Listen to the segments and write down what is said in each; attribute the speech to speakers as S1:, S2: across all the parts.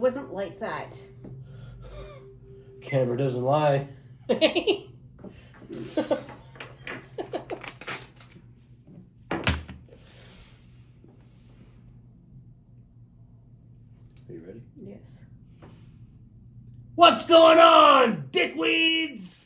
S1: wasn't like that.
S2: Camera doesn't lie. Are you ready?
S1: Yes.
S2: What's going on, dickweeds?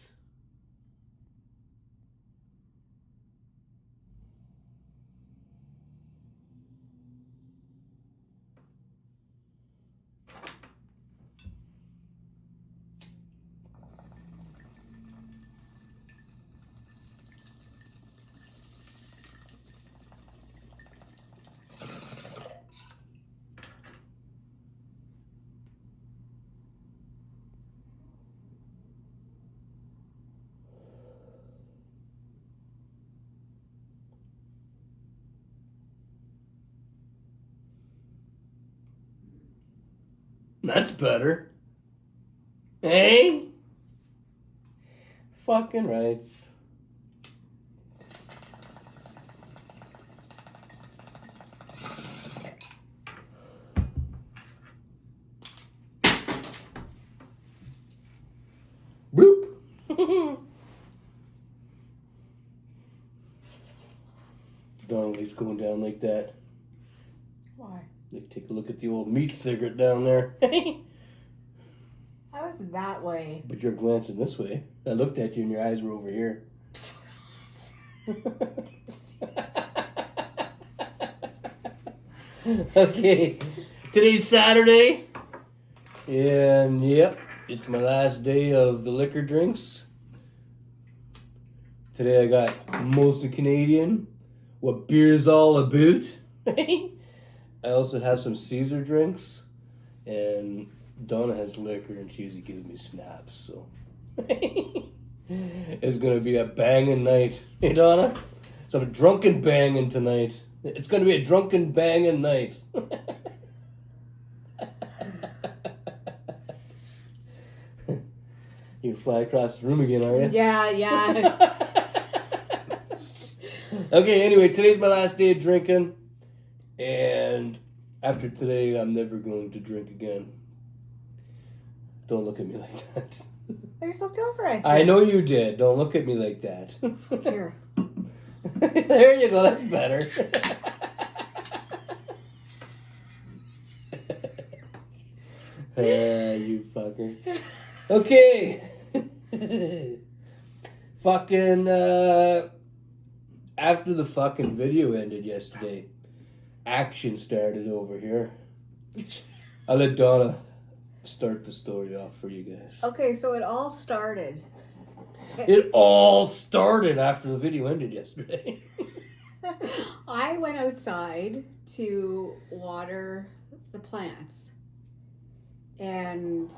S2: That's better. Hey? Fucking rights. Bloop. Donnelly's going down like that.
S1: Why?
S2: Like, take a look at the old meat cigarette down there.
S1: I was that way.
S2: But you're glancing this way. I looked at you and your eyes were over here. Okay, today's Saturday. And yep, it's my last day of the liquor drinks. Today I got mostly Canadian. What beer's all about. I also have some Caesar drinks. And Donna has liquor and she usually gives me snaps, so it's gonna be a banging night. Hey Donna? Some drunken banging tonight. It's gonna be a drunken banging night. You fly across the room again, are you?
S1: Yeah.
S2: Okay, anyway, today's my last day of drinking. And after today, I'm never going to drink again. Don't look at me like that.
S1: I just looked over at you.
S2: I know you did. Don't look at me like that.
S1: Here.
S2: There you go. That's better. You fucker. Okay. Fucking, after the fucking video ended yesterday, action started over here. I'll let Donna start the story off for you guys.
S1: Okay, so it all started.
S2: It all started after the video ended yesterday.
S1: I went outside to water the plants. And,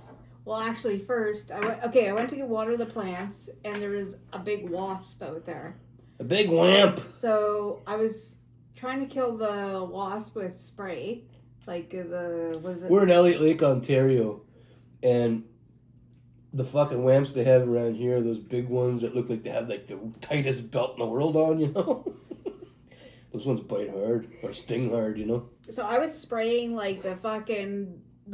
S1: well, actually, first, I went to water the plants, and there was a big wasp out there.
S2: A big wamp.
S1: So I was trying to kill the wasp with spray. Like, what is it?
S2: We're in Elliot Lake, Ontario, and the fucking wamps they have around here, those big ones that look like they have like the tightest belt in the world on, you know? Those ones bite hard, or sting hard, you know?
S1: So I was spraying like the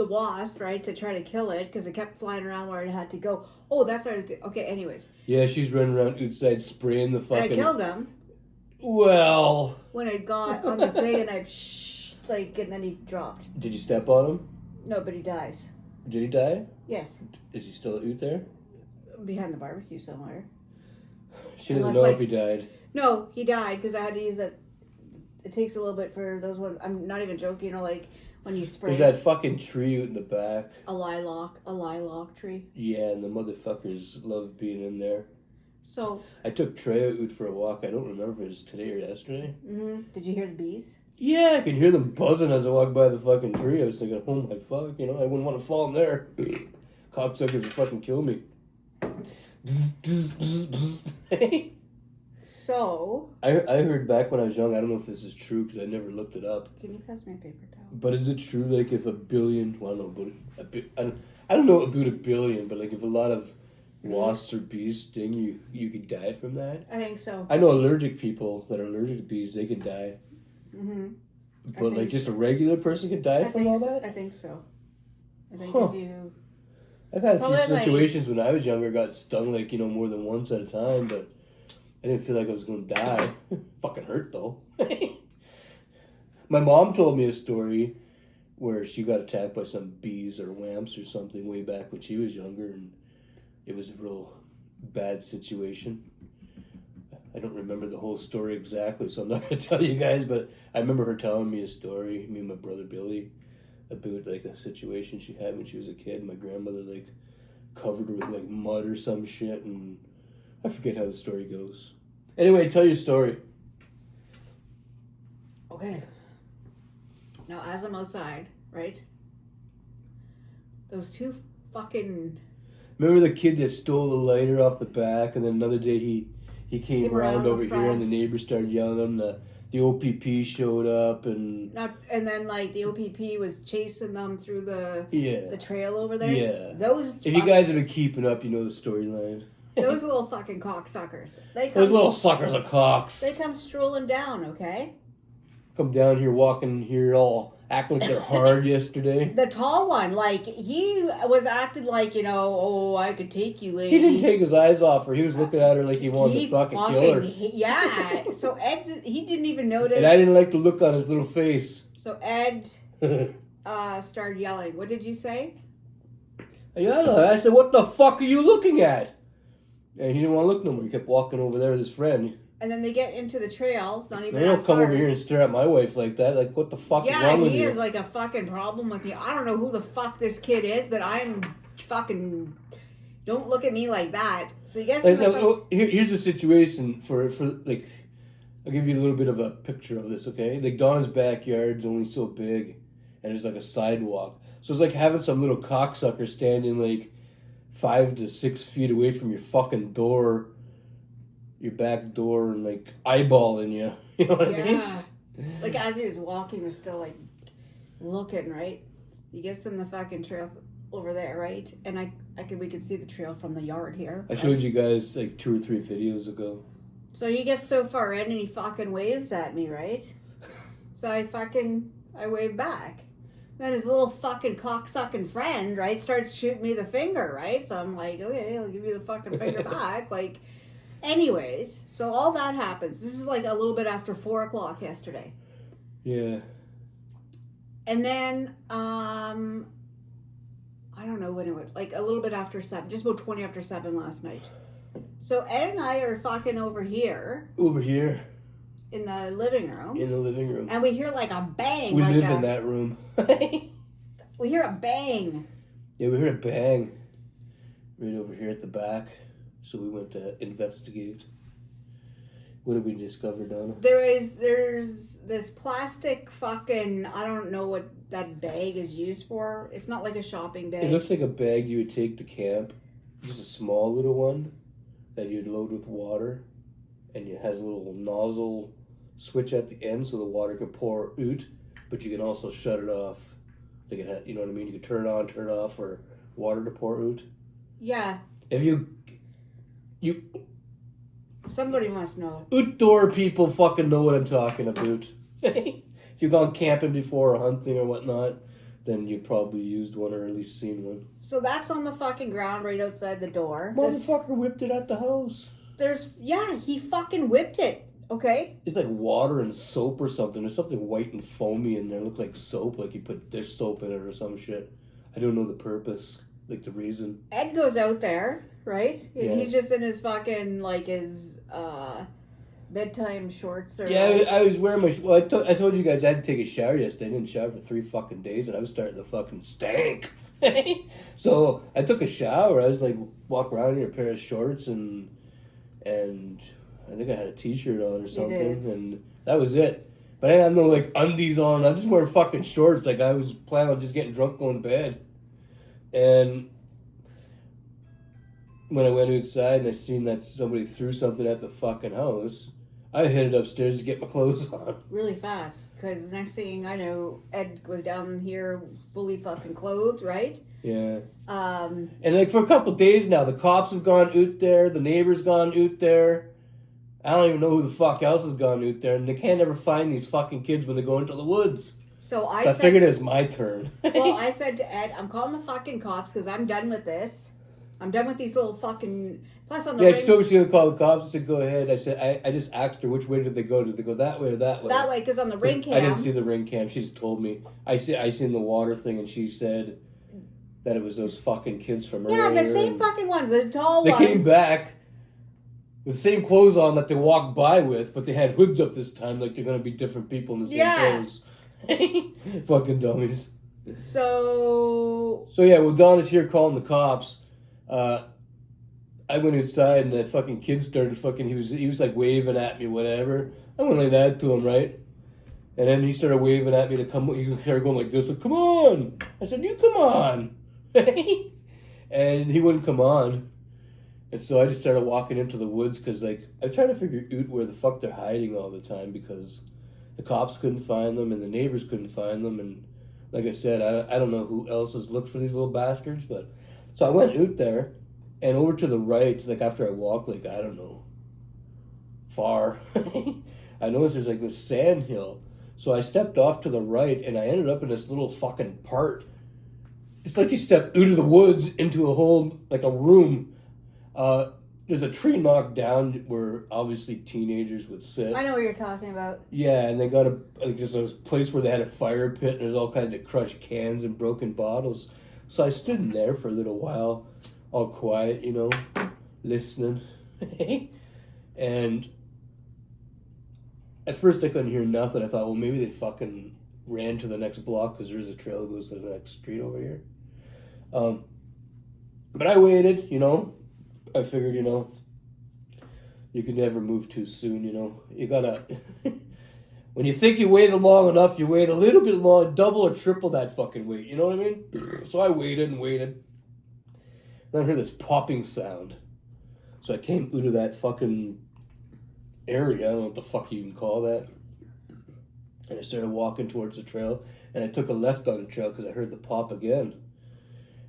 S1: wasp, right, to try to kill it, because it kept flying around where it had to go. Oh, that's what I was doing. Okay, anyways.
S2: Yeah, she's running around outside spraying the fucking...
S1: And I killed him.
S2: Well...
S1: When I got on the thing and and then he dropped.
S2: Did you step on him?
S1: No, but he dies.
S2: Did he die?
S1: Yes.
S2: Is he still out there?
S1: Behind the barbecue somewhere.
S2: She doesn't know if he died.
S1: No, he died because I had to use it. It takes a little bit for those ones. I'm not even joking. You know, like when you spray.
S2: There's that fucking tree out in the back.
S1: A lilac tree.
S2: Yeah, and the motherfuckers love being in there.
S1: So.
S2: I took Trey out for a walk. I don't remember if it was today or yesterday.
S1: Mm-hmm. Did you hear the bees?
S2: Yeah, I can hear them buzzing as I walk by the fucking tree. I was thinking, oh my fuck, you know, I wouldn't want to fall in there. Cocksuckers would fucking kill me. Bzz, bzz, bzz, bzz.
S1: So.
S2: I heard back when I was young, I don't know if this is true because I never looked it up.
S1: Can you pass me a paper towel?
S2: But is it true, like, if a billion, well, I don't know, about I don't know about a billion, but like if a lot of wasps or bees sting you, you could die from that?
S1: I think so.
S2: I know allergic people that are allergic to bees, they could die.
S1: Mm-hmm.
S2: But like just a regular person could die from all that?
S1: I think so. I think
S2: Huh.
S1: if you...
S2: I've had a
S1: Probably
S2: few
S1: like-
S2: situations when I was younger, got stung like, more than once at a time, but I didn't feel like I was going to die. Fucking hurt though. My mom told me a story where she got attacked by some bees or wamps or something way back when she was younger, and it was a real bad situation. I don't remember the whole story exactly, so I'm not going to tell you guys, but I remember her telling me a story, me and my brother Billy, about like a situation she had when she was a kid. My grandmother like covered her with like mud or some shit, and I forget how the story goes. Anyway, tell your story.
S1: Okay. Now, as I'm outside, right? Those two fucking...
S2: Remember the kid that stole the lighter off the back, and then another day he came around
S1: the
S2: over here, and the
S1: front.
S2: neighbors started yelling at him. The OPP showed up, and
S1: And then, like, the OPP was chasing them through the
S2: yeah,
S1: trail over there.
S2: yeah.
S1: Those
S2: If you guys have been keeping up, you know the storyline.
S1: those little fucking cocksuckers.
S2: Those little suckers of cocks.
S1: They come strolling down, okay?
S2: Come down here, walking here, all acting like they're hard yesterday.
S1: The tall one, like, he was acting like, oh, I could take you, lady.
S2: He didn't take his eyes off her. He was looking at her like he wanted to fucking kill her.
S1: Yeah. So Ed, he didn't even notice.
S2: And I didn't like the look on his little face.
S1: So Ed started yelling. What did you say?
S2: I said, what the fuck are you looking at? And he didn't want to look no more. He kept walking over there with his friend.
S1: And then they get into the trail, not even
S2: They don't
S1: that
S2: come
S1: far.
S2: over here and stare at my wife like that. Like, what the fuck is
S1: Yeah,
S2: wrong with
S1: he
S2: you?
S1: has like a fucking problem with me. I don't know who the fuck this kid is, but I'm fucking... Don't look at me like that. So you guys...
S2: Here's the situation for like... I'll give you a little bit of a picture of this, okay? Like, Donna's backyard's only so big, and there's like a sidewalk. So it's like having some little cocksucker standing like 5 to 6 feet away from your fucking door, your back door, and like eyeballing you. You know what I mean?
S1: Yeah. Like as he was walking, he was still like looking, right? He gets in the fucking trail over there, right? And we could see the trail from the yard here.
S2: I showed you guys like 2 or 3 videos ago.
S1: So he gets so far in and he fucking waves at me, right? So I wave back. Then his little fucking cocksucking friend, right, starts shooting me the finger, right? So I'm like, okay, I'll give you the fucking finger back. Like, anyways, so all that happens. This is like a little bit after 4 o'clock yesterday.
S2: Yeah.
S1: And then, I don't know when it was, like a little bit after 7, just about 20 after 7 last night. So Ed and I are fucking over here.
S2: Over here.
S1: In the living room.
S2: In the living room.
S1: And we hear like a bang.
S2: We
S1: like
S2: live in that room.
S1: We hear a bang.
S2: Yeah, we heard a bang right over here at the back. So we went to investigate. What did we discover, Donna?
S1: There's this plastic fucking, I don't know what that bag is used for. It's not like a shopping bag.
S2: It looks like a bag you would take to camp. Just a small little one that you'd load with water. And it has a little nozzle switch at the end so the water can pour out. But you can also shut it off. Like it had, you know what I mean? You can turn it on, turn it off for water to pour out.
S1: Yeah.
S2: If you
S1: Somebody must know.
S2: outdoor people fucking know what I'm talking about. If you've gone camping before or hunting or whatnot, then you've probably used one or at least seen one.
S1: So that's on the fucking ground right outside the door.
S2: Motherfucker whipped it at the house.
S1: He fucking whipped it. Okay.
S2: It's like water and soap or something. There's something white and foamy in there. It looked like soap, like you put dish soap in it or some shit. I don't know the purpose, like the reason.
S1: Ed goes out there, right? And
S2: Yeah.
S1: he's just in his fucking, like, his bedtime shorts. Or
S2: Yeah, I was wearing my... Well, I told you guys I had to take a shower yesterday. I didn't shower for 3 fucking days, and I was starting to fucking stank. So I took a shower. I was like, walk around in a pair of shorts and I think I had a t-shirt on or something, and that was it. But I didn't have no like undies on. I'm just wearing fucking shorts. Like I was planning on just getting drunk, going to bed. And when I went outside and I seen that somebody threw something at the fucking house, I headed upstairs to get my clothes on.
S1: Really fast, because the next thing I know, Ed was down here fully fucking clothed, right?
S2: Yeah.
S1: And
S2: like for a couple of days now, the cops have gone out there, the neighbors gone out there. I don't even know who the fuck else has gone out there, and they can't ever find these fucking kids when they go into the woods.
S1: So
S2: I figured it was my turn.
S1: Well, I said to Ed, I'm calling the fucking cops because I'm done with this. I'm done with these little fucking... Plus on the ring...
S2: she told me she was going to call the cops. I said, go ahead. I said, I just asked her, which way did they go? Did they go that way or that way?
S1: That way, because on the ring cam...
S2: I didn't see the ring cam. She just told me. I seen the water thing, and she said that it was those fucking kids from earlier.
S1: Yeah, the same fucking ones. The tall ones.
S2: They came back with the same clothes on that they walked by with, but they had hoods up this time, like they're going to be different people in the same clothes. Fucking dummies.
S1: So
S2: yeah, well, Donna's here calling the cops. I went inside and that fucking kid started fucking. He was like waving at me, whatever. I went like that to him, right? And then he started waving at me to come. He started going like this, like, "Come on!" I said, "You come on," and he wouldn't come on. And so I just started walking into the woods because, like, I'm trying to figure out where the fuck they're hiding all the time because the cops couldn't find them and the neighbors couldn't find them. And like I said, I don't know who else has looked for these little bastards, but so I went out there and over to the right, like after I walked, like, I don't know, far, I noticed there's like this sand hill. So I stepped off to the right and I ended up in this little fucking part. It's like you step out of the woods into a whole, like a room. There's a tree knocked down where obviously teenagers would sit.
S1: I know what you're talking about.
S2: Yeah, and they got just a place where they had a fire pit and there's all kinds of crushed cans and broken bottles. So I stood in there for a little while, all quiet, listening. And at first I couldn't hear nothing. I thought, well, maybe they fucking ran to the next block because there's a trail that goes to the next street over here. But I waited, I figured, you can never move too soon, You gotta, when you think you waited long enough, you wait a little bit long, double or triple that fucking wait, you know what I mean? So I waited and waited. And I heard this popping sound. So I came out of that fucking area, I don't know what the fuck you even call that. And I started walking towards the trail, and I took a left on the trail because I heard the pop again.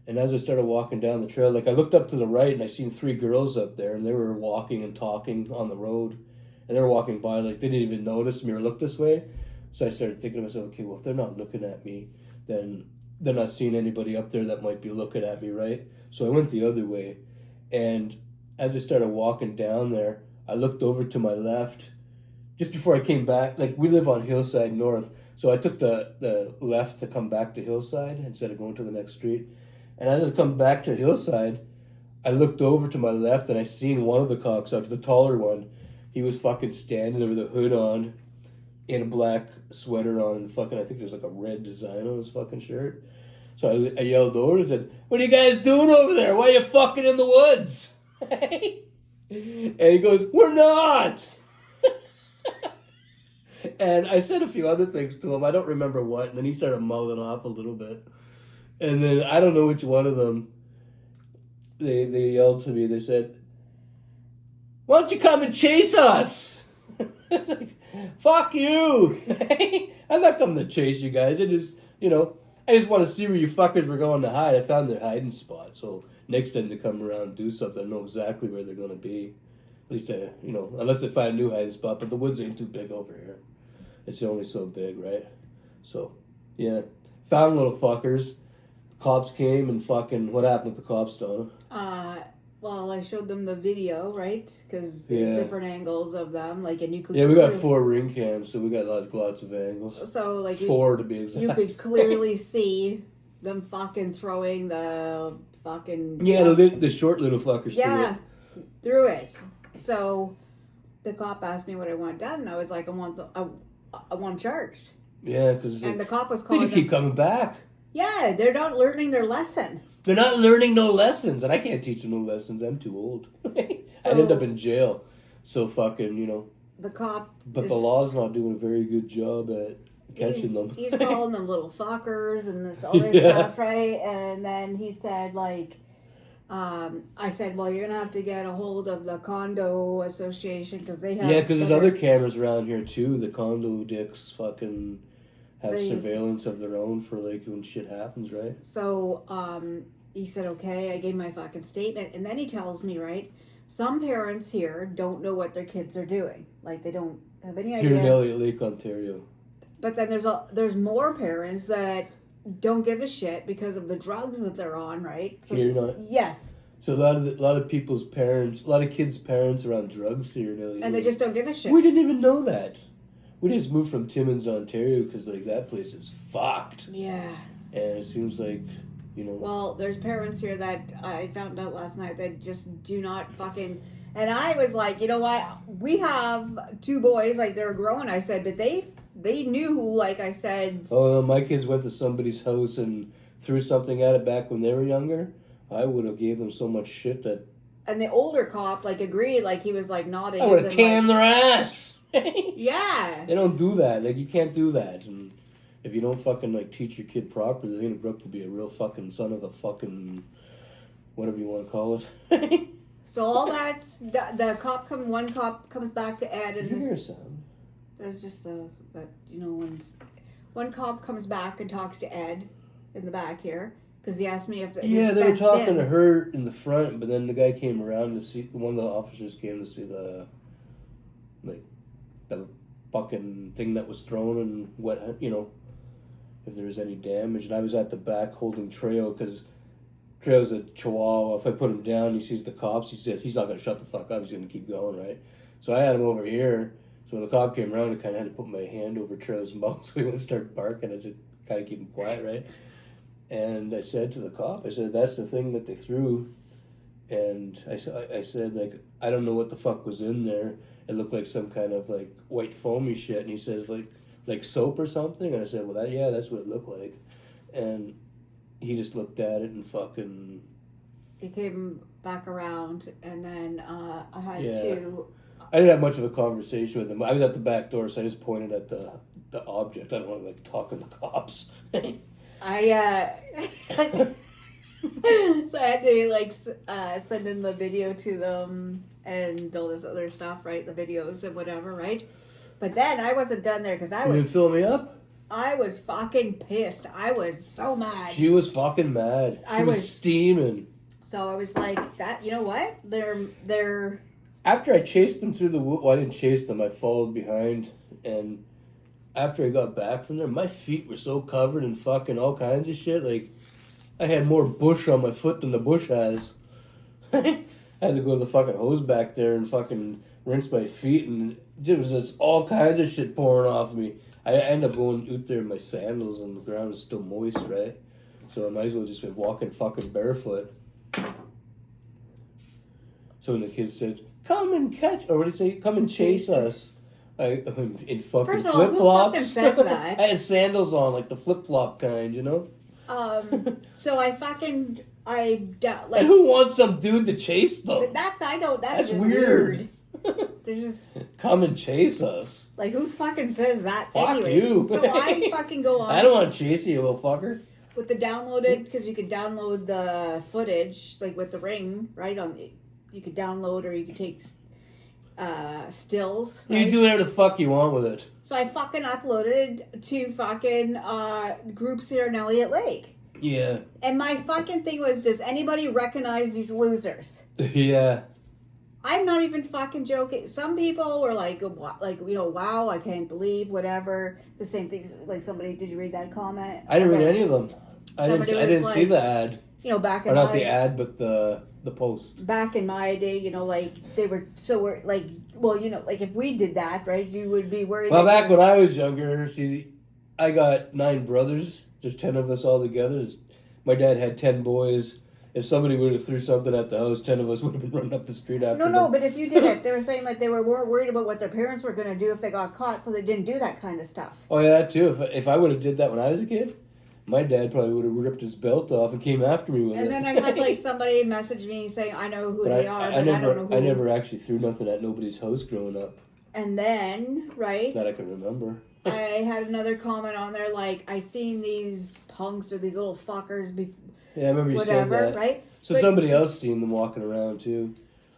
S2: And as I started walking down the trail, like I looked up to the right and I seen 3 girls up there and they were walking and talking on the road. And they were walking by like they didn't even notice me or look this way. So I started thinking to myself, okay, well, if they're not looking at me, then they're not seeing anybody up there that might be looking at me, right? So I went the other way. And as I started walking down there, I looked over to my left. Just before I came back, like we live on Hillside North. So I took the left to come back to Hillside instead of going to the next street. And as I come back to Hillside, I looked over to my left and I seen one of the cocksuckers, the taller one. He was fucking standing with a hood on, in a black sweater on, and fucking, I think there's like a red design on his fucking shirt. So I yelled over and said, "What are you guys doing over there? Why are you fucking in the woods?" And he goes, "We're not." And I said a few other things to him. I don't remember what. And then he started mouthing off a little bit. And then I don't know which one of them, they yelled to me. They said, "Why don't you come and chase us?" Like, fuck you. I'm not coming to chase you guys. I just want to see where you fuckers were going to hide. I found their hiding spot. So next time they come around and do something, I know exactly where they're going to be. At least, unless they find a new hiding spot. But the woods ain't too big over here. It's only so big, right? So, yeah. Found little fuckers. Cops came and fucking... What happened with the cops, Donna?
S1: Well, I showed them the video, right? Because there's different angles of them, and you could...
S2: Yeah, we got 4 ring cams, so we got lots of angles.
S1: So,
S2: 4 to be exact.
S1: You could clearly see them fucking throwing the fucking...
S2: Yeah, the short little fuckers
S1: through it. So, the cop asked me what I want done, and I was like, I want charged.
S2: Yeah, because...
S1: And the cop was calling
S2: They keep coming back.
S1: Yeah, they're not learning their lesson.
S2: They're not learning no lessons, and I can't teach them no lessons. I'm too old. I'd end up in jail. So fucking,
S1: The cop...
S2: But the law's not doing a very good job at catching them.
S1: He's calling them little fuckers and this other stuff, right? And then he said, I said, well, you're going to have to get a hold of the condo association because they have...
S2: Yeah, because there's other cameras around here, too. The condo dicks fucking... have surveillance of their own for when shit happens, right? So
S1: he said, okay, I gave my fucking statement, and then he tells me, right, some parents here don't know what their kids are doing. They don't have any idea.
S2: Here in Elliot Lake, Ontario.
S1: But then there's more parents that don't give a shit because of the drugs that they're on, right? So,
S2: You're not.
S1: Yes.
S2: So a lot of people's parents, a lot of kids' parents are on drugs here in Elliot Lake.
S1: And they just don't give a shit.
S2: We didn't even know that. We just moved from Timmins, Ontario, because like that place is fucked.
S1: Yeah.
S2: And it seems like, you know.
S1: Well, there's parents here that I found out last night that just do not fucking. And I was like, you know what? We have 2 boys, like they're grown. I said, but they knew, like I said.
S2: Oh, my kids went to somebody's house and threw something at it back when they were younger. I would have gave them so much shit that.
S1: And the older cop like agreed, like he was like nodding.
S2: I would have tanned their ass.
S1: Yeah.
S2: They don't do that. Like you can't do that. And if you don't fucking like teach your kid properly, they're gonna grow up to be a real fucking son of a fucking whatever you want to call it.
S1: So all that's one cop comes back to Ed, and
S2: Did you hear a sound?
S1: There's just that you know when one cop comes back and talks to Ed in the back here because he asked me if
S2: they were talking to her in the front, but then the guy came around to see one of the officers came to see the fucking thing that was thrown and what if there was any damage. And I was at the back holding Trejo because Trejo's a Chihuahua. If I put him down, he sees the cops. He said he's not gonna shut the fuck up. He's gonna keep going, right? So I had him over here. So when the cop came around, I kind of had to put my hand over Trejo's mouth so he wouldn't start barking. I just kind of keep him quiet, right? And I said to the cop, I said, that's the thing that they threw. And I said, like, I don't know what the fuck was in there. It looked like some kind of, like, white foamy shit. And he says, like soap or something? And I said, well, that's what it looked like. And he just looked at it and fucking...
S1: He came back around, and then I had to...
S2: I didn't have much of a conversation with him. I was at the back door, so I just pointed at the object. I don't want to, like, talk to the cops.
S1: So I had to like send in the video to them and all this other stuff, right? The videos and whatever, right? But then I wasn't done there because I was.
S2: You fill me up?
S1: I was fucking pissed. I was so mad.
S2: She was fucking mad. She was steaming.
S1: So I was like, that. You know what? They're.
S2: After I chased them through the woods, well, I didn't chase them. I followed behind, and after I got back from there, my feet were so covered in fucking all kinds of shit. Like, I had more bush on my foot than the bush has. I had to go to the fucking hose back there and fucking rinse my feet, and it was just all kinds of shit pouring off me. I ended up going out there in my sandals, and the ground is still moist, right? So I might as well just been walking fucking barefoot. So when the kids said, come and catch, or what did he say? Come and chase us. In fucking flip-flops.
S1: Who fucking says that?
S2: I had sandals on, like the flip-flop kind, you know?
S1: So and
S2: who wants some dude to chase them?
S1: That's
S2: weird.
S1: They're just...
S2: Come and chase us.
S1: Like, who fucking says that?
S2: Fuck
S1: anyways?
S2: you.
S1: So I fucking go on.
S2: I don't want to chase you little fucker.
S1: With the downloaded, because you could download the footage, like with the Ring, right? You could download, or you could take stills. Right?
S2: You can do whatever the fuck you want with it.
S1: So I fucking uploaded to fucking groups here in Elliot Lake.
S2: Yeah. And
S1: my fucking thing was, does anybody recognize these losers?
S2: Yeah.
S1: I'm not even fucking joking. Some people were like, wow, I can't believe, whatever. The same thing, like somebody, did you read that comment?
S2: I didn't read any of them. I didn't see the ad.
S1: Back in
S2: or not the ad, but the post.
S1: Back in my day, they were if we did that, right, you would be worried.
S2: Well, back when I was younger, see, I got 9 brothers. There's 10 of us all together. My dad had 10 boys. If somebody would have threw something at the house, 10 of us would have been running up the street after them.
S1: No, but if you did it, they were saying like they were more worried about what their parents were going to do if they got caught, so they didn't do that kind of stuff.
S2: Oh, yeah, that too. If I would have did that when I was a kid, my dad probably would have ripped his belt off and came after me with it.
S1: And then I had like somebody message me saying, I know who they are, but I don't know who.
S2: I never actually threw nothing at nobody's house growing up.
S1: And then, right?
S2: That I can remember.
S1: I had another comment on there like, I seen these punks or these little fuckers
S2: yeah, I remember you said that.
S1: Right?
S2: So somebody else seen them walking around too,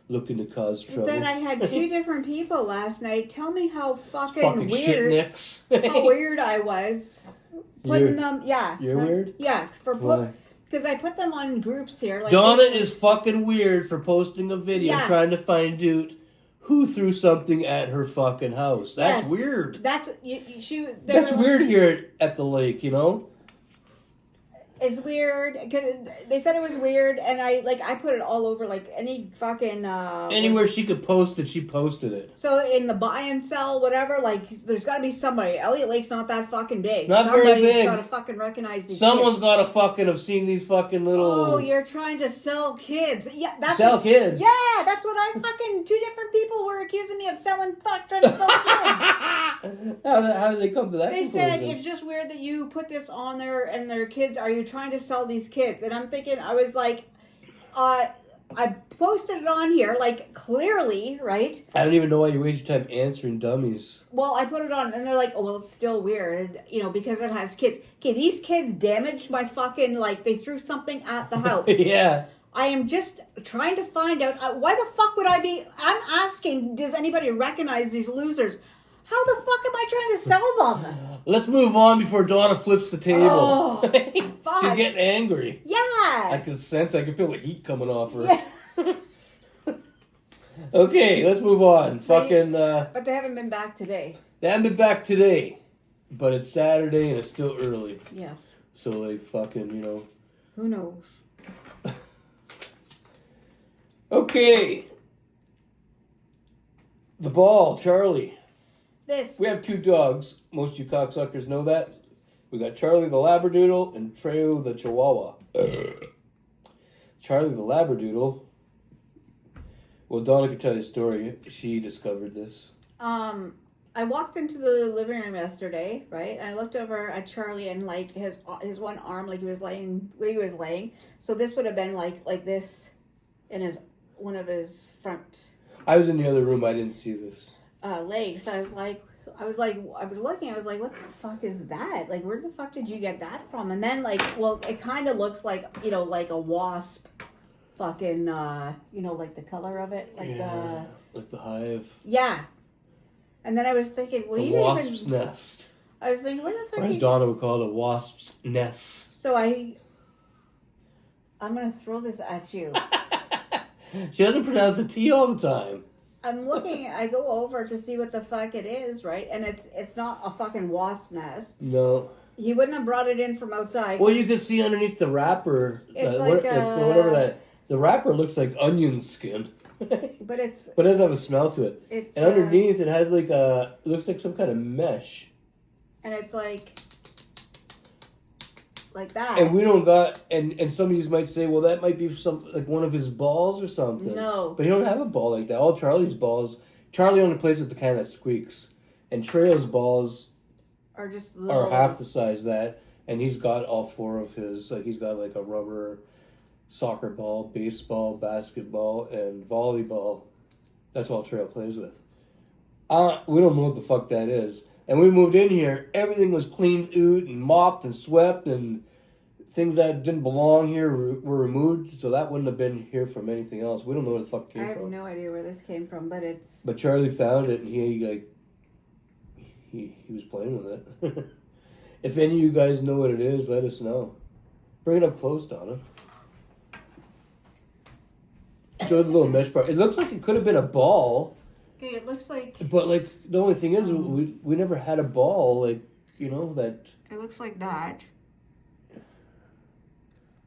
S2: looking to cause trouble.
S1: Then I had 2 different people last night tell me how fucking weird,
S2: shitnicks.
S1: how weird I was putting them. Yeah,
S2: you're weird.
S1: Yeah, because I put them on groups here. Like
S2: Donna is fucking weird for posting a video trying to find out who threw something at her fucking house. That's
S1: Yes.
S2: weird.
S1: That's
S2: That's weird here at the lake, you know?
S1: It's weird because they said it was weird, and I put it all over like any fucking
S2: Anywhere she could post it, she posted it.
S1: So in the buy and sell, whatever, like there's got to be somebody. Elliot Lake's not that fucking big.
S2: Not very
S1: Somebody's
S2: big.
S1: got to fucking recognize these.
S2: Someone's
S1: kids.
S2: got to fucking have seen these fucking little.
S1: Oh, you're trying to sell kids? Yeah, that's
S2: Sell kids.
S1: Yeah, that's what I fucking. Two different people were accusing me of trying to sell kids.
S2: How did they come to that?
S1: They
S2: conclusion?
S1: said it's just weird that you put this on there and their kids. Are you trying to sell these kids? And I'm thinking, I was like, I posted it on here, like clearly, right?
S2: I don't even know why you waste your time answering dummies.
S1: Well, I put it on, and they're like, "Oh, well, it's still weird, you know, because it has kids." Okay, these kids damaged my fucking they threw something at the house.
S2: Yeah.
S1: I am just trying to find out why the fuck would I be? I'm asking, does anybody recognize these losers? How the fuck am I trying to sell them?
S2: Let's move on before Donna flips the table.
S1: Oh, fuck.
S2: She's getting angry.
S1: Yeah.
S2: I can feel the heat coming off her.
S1: Yeah.
S2: Okay, let's move on. Fucking.
S1: But they haven't been back today.
S2: They haven't been back today, but it's Saturday and it's still early.
S1: Yes.
S2: So fucking, you know.
S1: Who knows?
S2: Okay. The ball, Charlie. We have 2 dogs. Most of you cocksuckers know that. We got Charlie the Labradoodle and Treo the Chihuahua. Charlie the Labradoodle. Well, Donna could tell you a story. She discovered this.
S1: I walked into the living room yesterday, right? And I looked over at Charlie and his one arm, he was laying. So this would have been like this in one of his front.
S2: I was in the other room. I didn't see this.
S1: Legs. So I was looking. I was like, what the fuck is that? Like, where the fuck did you get that from? And then it kind of looks like like a wasp. Fucking, like the color of it, like
S2: the hive.
S1: Yeah. And then I was thinking, well,
S2: a wasp's nest.
S1: I was thinking, where the fuck?
S2: Or as Donna would call it, a wasp's nest.
S1: So I'm gonna throw this at you.
S2: She doesn't pronounce the T all the time.
S1: I'm looking. I go over to see what the fuck it is, right? And it's not a fucking wasp nest.
S2: No.
S1: He wouldn't have brought it in from outside.
S2: Well, you can see underneath the wrapper.
S1: It's
S2: whatever that. The wrapper looks like onion skin.
S1: But it
S2: doesn't have a smell to it. And underneath it has it looks like some kind of mesh.
S1: And it's like that.
S2: And we don't got, and some of you might say, well, that might be one of his balls or something.
S1: No.
S2: But he don't have a ball like that. All Charlie's balls, Charlie only plays with the kind that squeaks. And Treo's balls
S1: are just little.
S2: Are half the size of that. And he's got all 4 of his, he's got a rubber soccer ball, baseball, basketball, and volleyball. That's all Treo plays with. We don't know what the fuck that is. And we moved in here, everything was cleaned out and mopped and swept, and things that didn't belong here were removed, so that wouldn't have been here from anything else. We don't know where the fuck it came from.
S1: I have no idea where this came from, but it's...
S2: But Charlie found it, and he was playing with it. If any of you guys know what it is, let us know. Bring it up close, Donna. Show the little mesh part. It looks like it could have been a ball.
S1: Okay, it looks like...
S2: But, the only thing is, we never had a ball, that...
S1: It looks like that.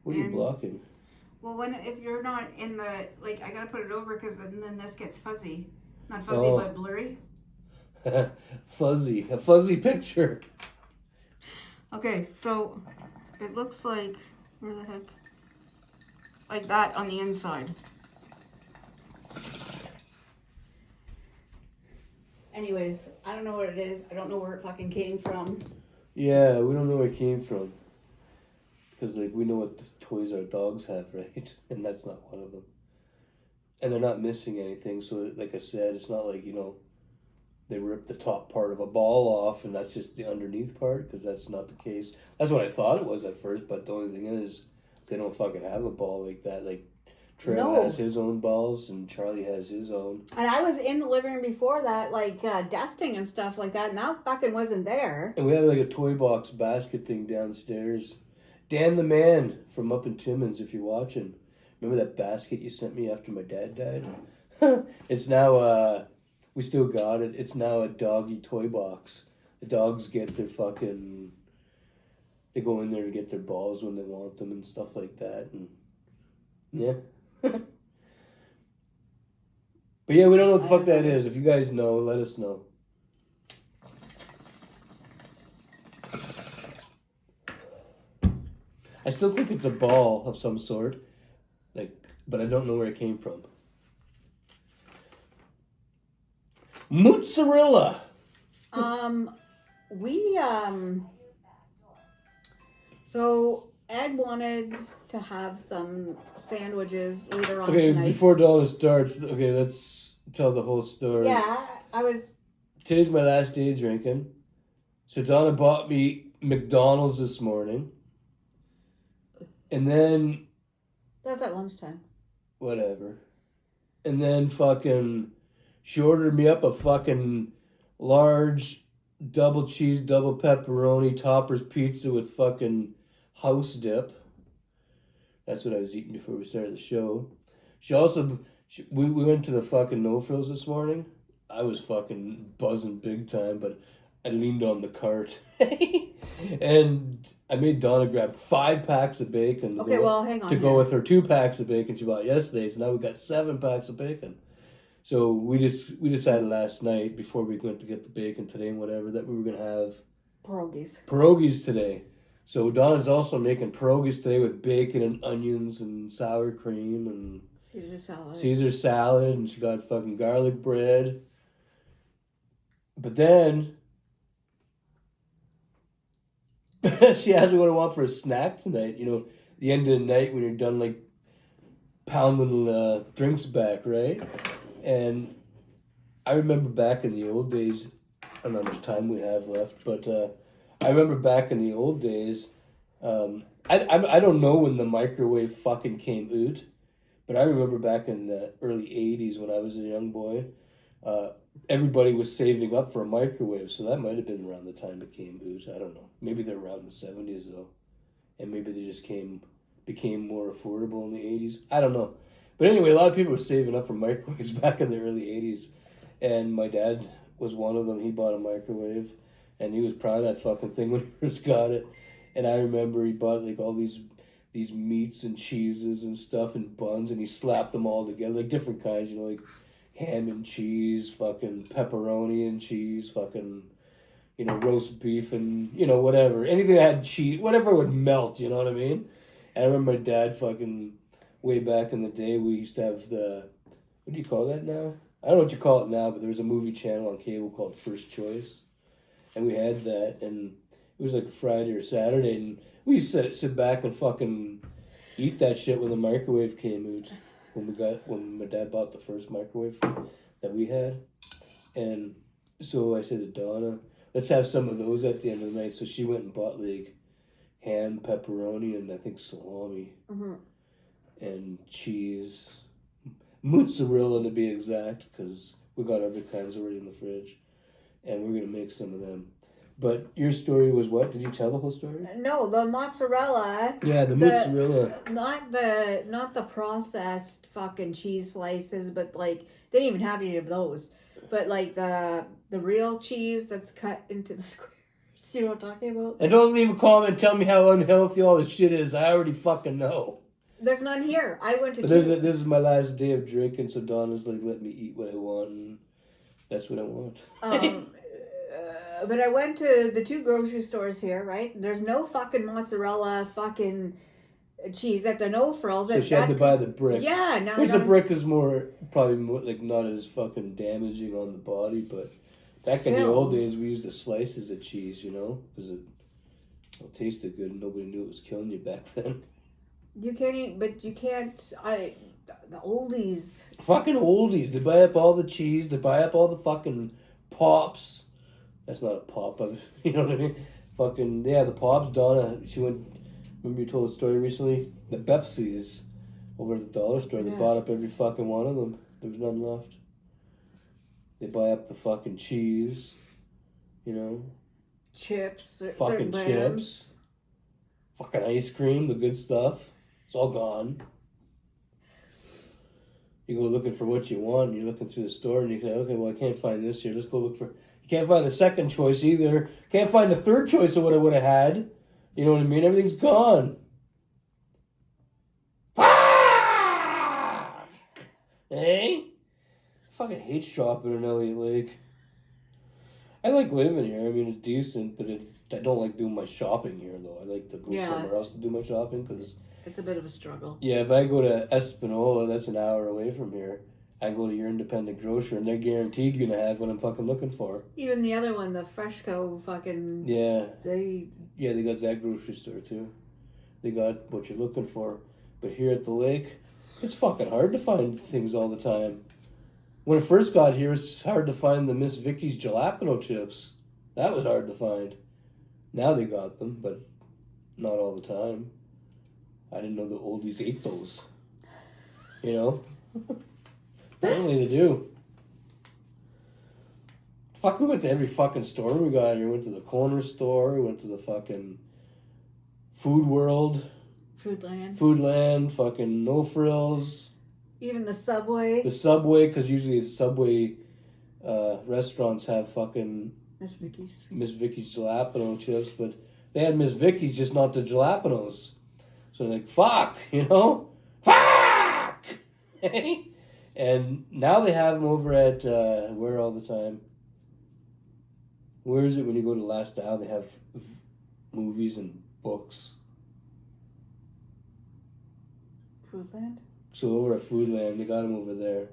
S2: What are you blocking?
S1: Well, if you're not in the... I gotta put it over because then this gets fuzzy. Not fuzzy, but blurry.
S2: Fuzzy. A fuzzy picture.
S1: Okay, so it looks like... Where the heck? Like that on the inside. Anyways, I don't know what it is. I don't know where it fucking came from.
S2: Yeah, we don't know where it came from. Because, we know what toys our dogs have, right? And that's not one of them. And they're not missing anything. So, like I said, it's not like, they ripped the top part of a ball off and that's just the underneath part. Because that's not the case. That's what I thought it was at first. But the only thing is, they don't fucking have a ball like that. Trey has his own balls and Charlie has his own. And
S1: I was in the living room before that, dusting and stuff like that, and that fucking wasn't there.
S2: And we have a toy box basket thing downstairs. Dan the man from up in Timmins, if you're watching. Remember that basket you sent me after my dad died? It's now, we still got it. It's now a doggy toy box. The dogs get their fucking, they go in there to get their balls when they want them and stuff like that. And yeah. But yeah, we don't know what the fuck that is. If you guys know, let us know. I still think it's a ball of some sort, like, but I don't know where it came from. Mozzarella.
S1: So Ed wanted to have some sandwiches later on
S2: Okay,
S1: tonight.
S2: before Donna starts, okay, let's tell the whole story.
S1: Yeah,
S2: Today's my last day drinking. So Donna bought me McDonald's this morning. And then...
S1: That's at lunchtime.
S2: Whatever. And then fucking... She ordered me up a fucking large double cheese, double pepperoni, toppers pizza with fucking house dip. That's what I was eating before we started the show. She also... we went to the fucking No Frills this morning. I was fucking buzzing big time, but I leaned on the cart. And I made Donna grab 5 packs of bacon
S1: Okay, well, hang on.
S2: to go with her 2 packs of bacon she bought yesterday. So now we got 7 packs of bacon. So we decided last night before we went to get the bacon today and whatever that we were gonna have pierogies today. So Donna's also making pierogies today with bacon and onions and sour cream and Caesar salad, and she got fucking garlic bread. But then she asked me what I want for a snack tonight. You know, the end of the night when you're done like pounding the drinks back, right? And I remember back in the old days, I don't know how much time we have left, but I remember back in the old days, I don't know when the microwave fucking came out, but I remember back in the early 80s when I was a young boy, everybody was saving up for a microwave, so that might have been around the time it came out. I don't know. Maybe they're around the 70s though, and maybe they just became more affordable in the 80s. I don't know. But anyway, a lot of people were saving up for microwaves back in the early 80s, and my dad was one of them. He bought a microwave, and he was proud of that fucking thing when he first got it. And I remember he bought like all these meats and cheeses and stuff and buns, and he slapped them all together, like different kinds, you know, like ham and cheese, fucking pepperoni and cheese, fucking, you know, roast beef and, you know, whatever. Anything that had cheese, whatever would melt, you know what I mean? And I remember my dad fucking, way back in the day, we used to have the, what do you call that now? I don't know what you call it now, but there was a movie channel on cable called First Choice. And we had that, and it was like a Friday or Saturday, and we used to sit back and fucking eat that shit when the microwave came out. When my dad bought the first microwave that we had. And so I said to Donna, let's have some of those at the end of the night. So she went and bought like ham, pepperoni, and I think salami. Mm-hmm. And cheese. Mozzarella to be exact, because we got other kinds already in the fridge. And we're going to make some of them. But your story was what? Did you tell the whole story?
S1: No, the mozzarella.
S2: Yeah, the mozzarella.
S1: Not the processed fucking cheese slices, but like they didn't even have any of those. But like the real cheese that's cut into the squares. You know what I'm talking about?
S2: And don't leave a comment and tell me how unhealthy all this shit is. I already fucking know.
S1: There's none here. I went to.
S2: But this is my last day of drinking, so Donna's like, let me eat what I want, and that's what I want.
S1: But I went to the 2 grocery stores here, right? There's no fucking mozzarella fucking cheese at the No Frills.
S2: So she had to buy the brick.
S1: Yeah, no.
S2: Which the brick is probably more, like not as fucking damaging on the body, but back in the old days we used the slices of cheese, you know, because it tasted good and nobody knew it was killing you back then.
S1: You can't eat, but you can't. The oldies.
S2: Fucking oldies. They buy up all the cheese. They buy up all the fucking pops. That's not a pop, you know what I mean? Fucking, yeah, the pops. Donna, she went, remember you told a story recently? The Pepsis over at the dollar store. They bought up every fucking one of them. There was none left. They buy up the fucking cheese, you know?
S1: Chips.
S2: Fucking chips. Fucking ice cream, the good stuff. It's all gone. You go looking for what you want, and you're looking through the store, and you say, okay, well, I can't find this here. Let's go look for... You can't find the second choice either. Can't find the third choice of what I would have had. You know what I mean? Everything's gone. Fuck! Hey? Fucking hate shopping in Elliot Lake. I like living here. I mean, it's decent, but I don't like doing my shopping here, though. I like to go somewhere else to do my shopping, because...
S1: It's a bit of a struggle.
S2: Yeah, if I go to Espanola, that's an hour away from here. I go to your independent grocer, and they're guaranteed going to have what I'm fucking looking for.
S1: Even the other one, the Freshco fucking...
S2: Yeah.
S1: They
S2: got that grocery store, too. They got what you're looking for. But here at the lake, it's fucking hard to find things all the time. When I first got here, it's hard to find the Miss Vicky's jalapeno chips. That was hard to find. Now they got them, but not all the time. I didn't know the oldies ate those. You know? Apparently they do. Fuck, we went to every fucking store we got here. We went to the corner store. We went to the fucking Food World. Foodland. Fucking No Frills.
S1: Even the Subway.
S2: The Subway, because usually the Subway restaurants have fucking... Miss Vicky's jalapeno chips, but they had Miss Vicky's, just not the jalapenos. So like, fuck, you know? Fuck! And now they have them over at, where all the time? Where is it when you go to Last Dow? They have movies and books.
S1: Foodland?
S2: So over at Foodland, they got them over there.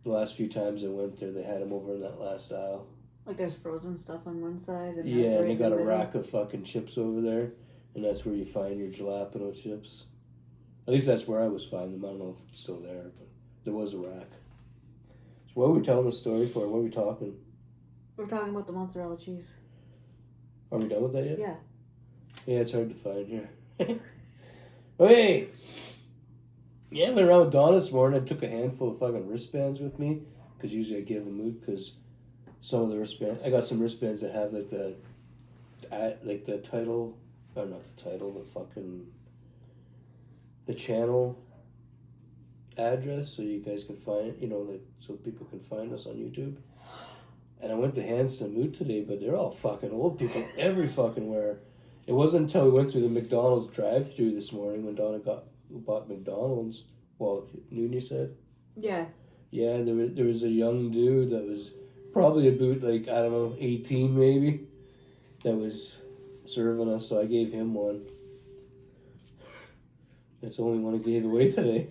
S2: The last few times I went there, they had them over in that last aisle.
S1: Like there's frozen stuff on one side. And
S2: yeah, and they got a rack of fucking chips over there. And that's where you find your jalapeno chips. At least that's where I was finding them. I don't know if it's still there, but there was a rack. So what are we telling the story for? What are we talking?
S1: We're talking about the mozzarella cheese.
S2: Are we done with that yet?
S1: Yeah.
S2: Yeah, it's hard to find here. Okay. Yeah, I went around with Donna this morning. I took a handful of fucking wristbands with me. Because usually I give them out because some of the wristbands... I got some wristbands that have like the title... Or not the title, the fucking... The channel address, so you guys can find, you know, like, so people can find us on YouTube. And I went to hand some out today, but they're all fucking old people every fucking where. It wasn't until we went through the McDonald's drive-thru this morning when Donna bought McDonald's. Well, noon, you said?
S1: Yeah.
S2: Yeah, there was a young dude that was probably about, like, I don't know, 18 maybe, that was serving us, so I gave him one. That's the only one I gave away today.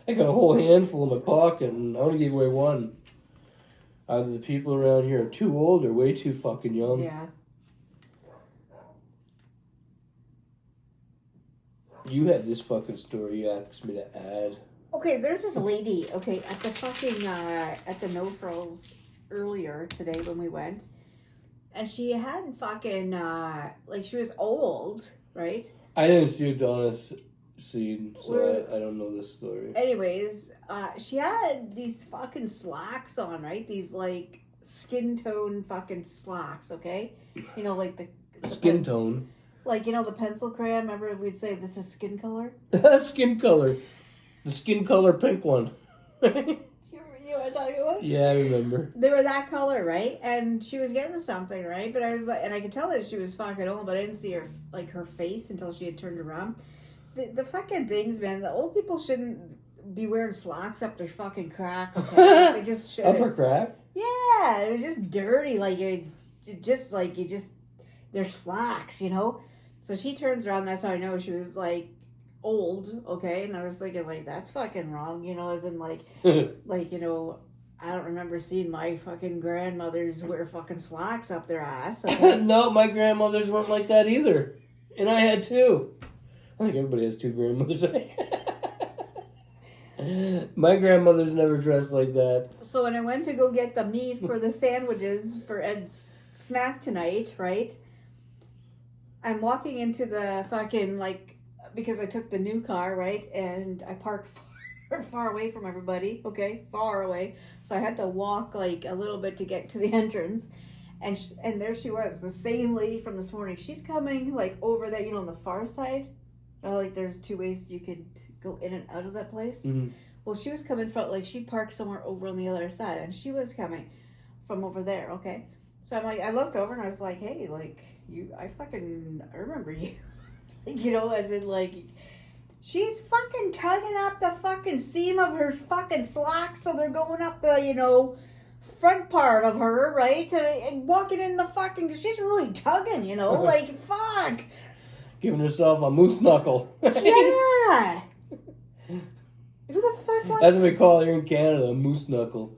S2: I got a whole handful in my pocket, and I only gave away one. Either the people around here are too old or way too fucking young.
S1: Yeah.
S2: You had this fucking story you asked me to add.
S1: Okay, there's this lady, okay, at the fucking, at the No Frills earlier today when we went. And she had fucking, like, she was old, right?
S2: I didn't see Donna's scene, so I don't know this story.
S1: Anyways, she had these fucking slacks on, right? These, like, skin tone fucking slacks, okay? You know, like the
S2: skin tone?
S1: Like, you know, the pencil crayon, remember we'd say this is skin color?
S2: Skin color. The skin color pink one.
S1: You know what I'm talking about?
S2: Yeah, I remember.
S1: They were that color, right? And she was getting something, right? But I was like, and I could tell that she was fucking old, but I didn't see her, like, her face until she had turned around. The fucking things, man, the old people shouldn't be wearing slacks up their fucking crack, okay? They just shouldn't.
S2: Up her crack?
S1: Yeah, it was just dirty, like, they're slacks, you know? So she turns around, that's how I know she was, like, old, okay? And I was thinking, like, that's fucking wrong, you know, as in, like, like, you know, I don't remember seeing my fucking grandmothers wear fucking slacks up their ass, okay?
S2: No, my grandmothers weren't like that either. And I had two. I think everybody has two grandmothers. My grandmother's never dressed like that.
S1: So when I went to go get the meat for the sandwiches for Ed's snack tonight, right? I'm walking into the fucking, like, because I took the new car, right? And I parked far away from everybody, okay? Far away. So I had to walk, like, a little bit to get to the entrance. And there she was, the same lady from this morning. She's coming, like, over there, you know, on the far side. Oh, like, there's two ways you could go in and out of that place.
S2: Mm-hmm.
S1: Well, she was coming from, like, she parked somewhere over on the other side, and she was coming from over there, okay? So I'm like, I looked over and I was like, hey, like, I remember you. You know, as in, like, she's fucking tugging up the fucking seam of her fucking slacks, so they're going up the, you know, front part of her, right? And walking in the fucking, she's really tugging, you know, like, fuck.
S2: Giving herself a moose knuckle.
S1: Yeah. Who the fuck wants
S2: That's what we call it here in Canada, a moose knuckle.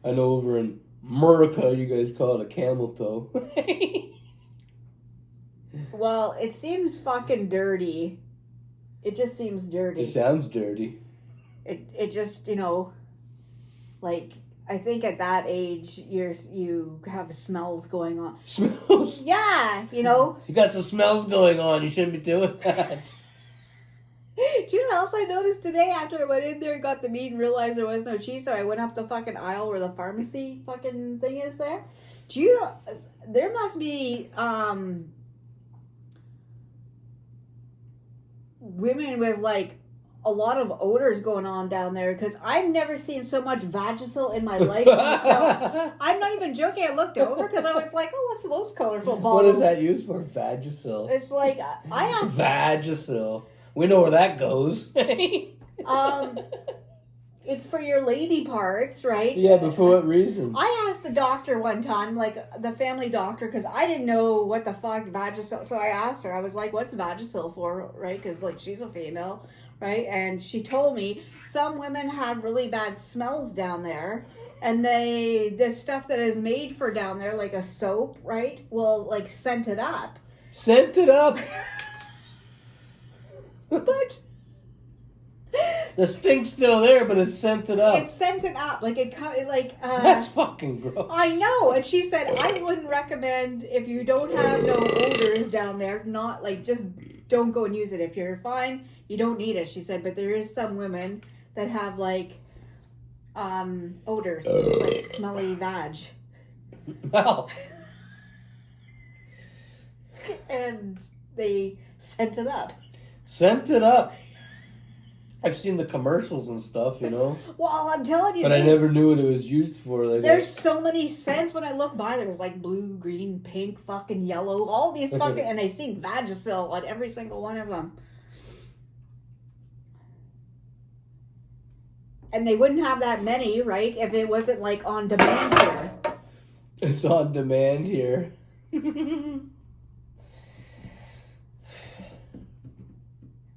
S2: I know over in America, you guys call it a camel toe.
S1: Well, it seems fucking dirty. It just seems dirty.
S2: It sounds dirty.
S1: It just, you know, like, I think at that age, you have smells going on.
S2: Smells?
S1: Yeah, you know.
S2: You got some smells going on. You shouldn't be doing that.
S1: Do you know what else I noticed today after I went in there and got the meat and realized there was no cheese? So I went up the fucking aisle where the pharmacy fucking thing is there. Do you know, there must be women with like a lot of odors going on down there, because I've never seen so much Vagisil in my life. So I'm not even joking. I looked over because I was like, oh, what's those colorful bottles?
S2: What is that used for? Vagisil.
S1: It's like, I asked...
S2: Vagisil. We know where that goes.
S1: It's for your lady parts, right?
S2: Yeah, but for what reason?
S1: I asked the doctor one time, like the family doctor, because I didn't know what the fuck Vagisil. So I asked her. I was like, "What's Vagisil for?" Right? Because like she's a female, right? And she told me some women have really bad smells down there, and this stuff that is made for down there, like a soap, right, will like scent it up.
S2: Scent it up.
S1: But
S2: the stink's still there, but it's scented up.
S1: it's scented up, like
S2: That's fucking gross.
S1: I know, and she said I wouldn't recommend if you don't have no odors down there. Not like just don't go and use it. If you're fine, you don't need it. She said, but there is some women that have like odors, like smelly vag.
S2: Wow.
S1: And they scent it up.
S2: Scent it up. I've seen the commercials and stuff, you know.
S1: Well, I'm telling you.
S2: But I never knew what it was used for. Like,
S1: there's so many scents when I look by. There was like blue, green, pink, fucking yellow. All these fucking... and I seen Vagisil on every single one of them. And they wouldn't have that many, right? If it wasn't like on demand here.
S2: It's on demand here.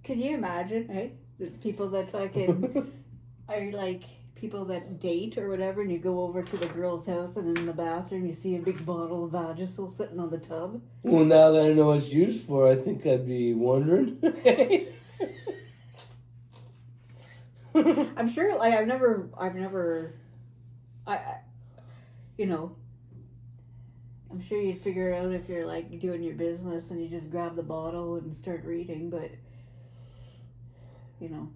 S1: Could you imagine, hey? The people that fucking are like people that date or whatever, and you go over to the girl's house and in the bathroom you see a big bottle of Vagisil sitting on the tub.
S2: Well, now that I know what it's used for, I think I'd be wondering.
S1: I'm sure, like, I've never, you know, I'm sure you'd figure out if you're like doing your business and you just grab the bottle and start reading, but you know.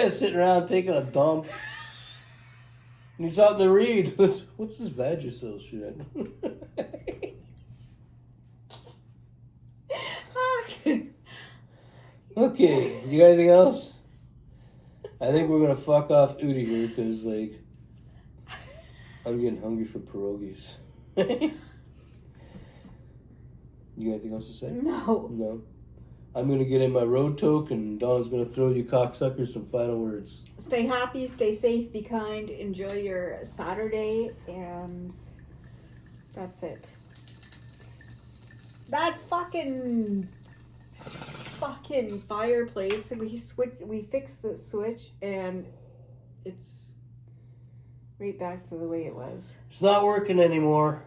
S2: Sitting around taking a dump. Need something to read. What's this Vagisil shit? Okay, you got anything else? I think we're gonna fuck off Udi here because, like, I'm getting hungry for pierogies. You got anything else to say?
S1: No.
S2: No. I'm gonna get in my road toke, and Donna's gonna throw you cocksuckers some final words.
S1: Stay happy, stay safe, be kind, enjoy your Saturday, and that's it. That fucking fireplace, we fixed the switch, and it's right back to the way it was.
S2: It's not working anymore.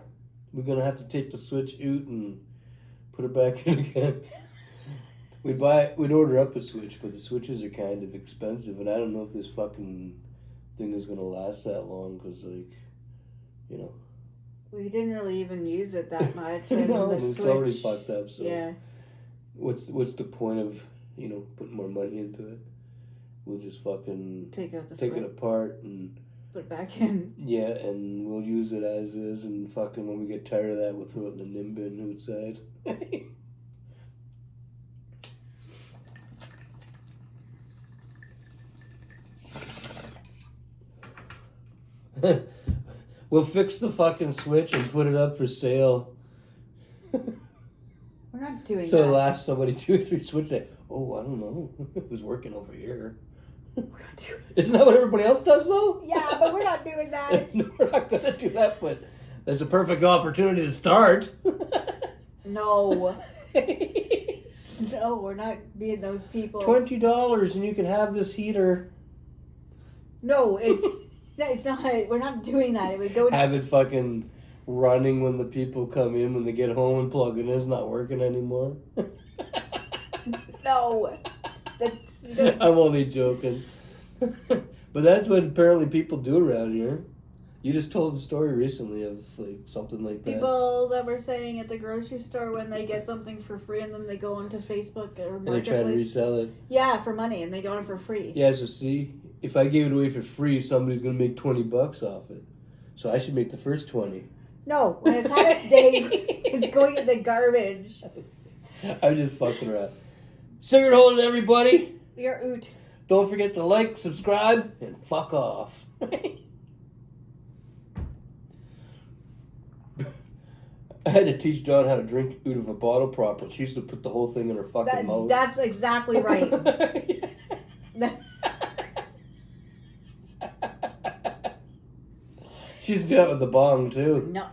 S2: We're gonna have to take the switch out and put it back in again. We'd order up a switch, but the switches are kind of expensive, and I don't know if this fucking thing is gonna last that long, because, like, you know.
S1: We didn't really even use it that much.
S2: No,
S1: and
S2: and it's
S1: switch,
S2: already fucked up, so.
S1: Yeah.
S2: What's the point of, you know, putting more money into it? We'll just fucking
S1: take out the
S2: take
S1: switch.
S2: it apart and
S1: Put it back in.
S2: Yeah, and we'll use it as is, and fucking when we get tired of that, we'll throw it in the nim bin outside. We'll fix the fucking switch and put it up for sale.
S1: We're not doing
S2: So
S1: that.
S2: it'll last somebody 2 or 3 switches. Oh, I don't know. It was working over here.
S1: We're not doing
S2: Isn't that what everybody else does, though?
S1: Yeah, but we're not doing that.
S2: No, we're not going to do that, but that's a perfect opportunity to start.
S1: No. No, we're not being those people.
S2: $20 and you can have this heater.
S1: No, it's not. We're not doing that. It would go.
S2: Have it fucking running when the people come in when they get home and plug it in. It's not working anymore.
S1: No. That's.
S2: I'm only joking. But that's what apparently people do around here. You just told a story recently of like something like that.
S1: People that were saying at the grocery store when they get something for free and then they go onto Facebook or
S2: And they try to
S1: Marketplace.
S2: resell it.
S1: Yeah, for money, and they got it for free.
S2: Yeah, so see, if I gave it away for free, somebody's gonna make $20 off it. So I should make the first 20.
S1: No, when it's had its day, it's going in the garbage.
S2: I'm just fucking around. Cigrit holding everybody.
S1: You're oot.
S2: Don't forget to like, subscribe, and fuck off. I had to teach Dawn how to drink out of a bottle properly. She used to put the whole thing in her fucking mouth.
S1: That's exactly right.
S2: She used to do that with the bong, too.
S1: No,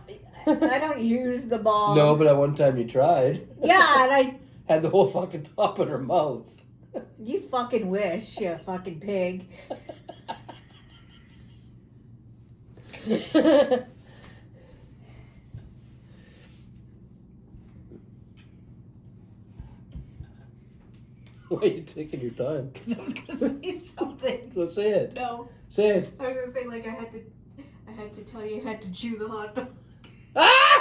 S1: I don't use the ball.
S2: No, but at one time you tried.
S1: Yeah, and I.
S2: Had the whole fucking top in her mouth.
S1: You fucking wish, you fucking pig.
S2: Why are you taking your time?
S1: Because I was gonna say something.
S2: Go say it.
S1: No,
S2: Say it.
S1: I was gonna say like I had to tell you I had to chew the hot dog.
S2: Ah!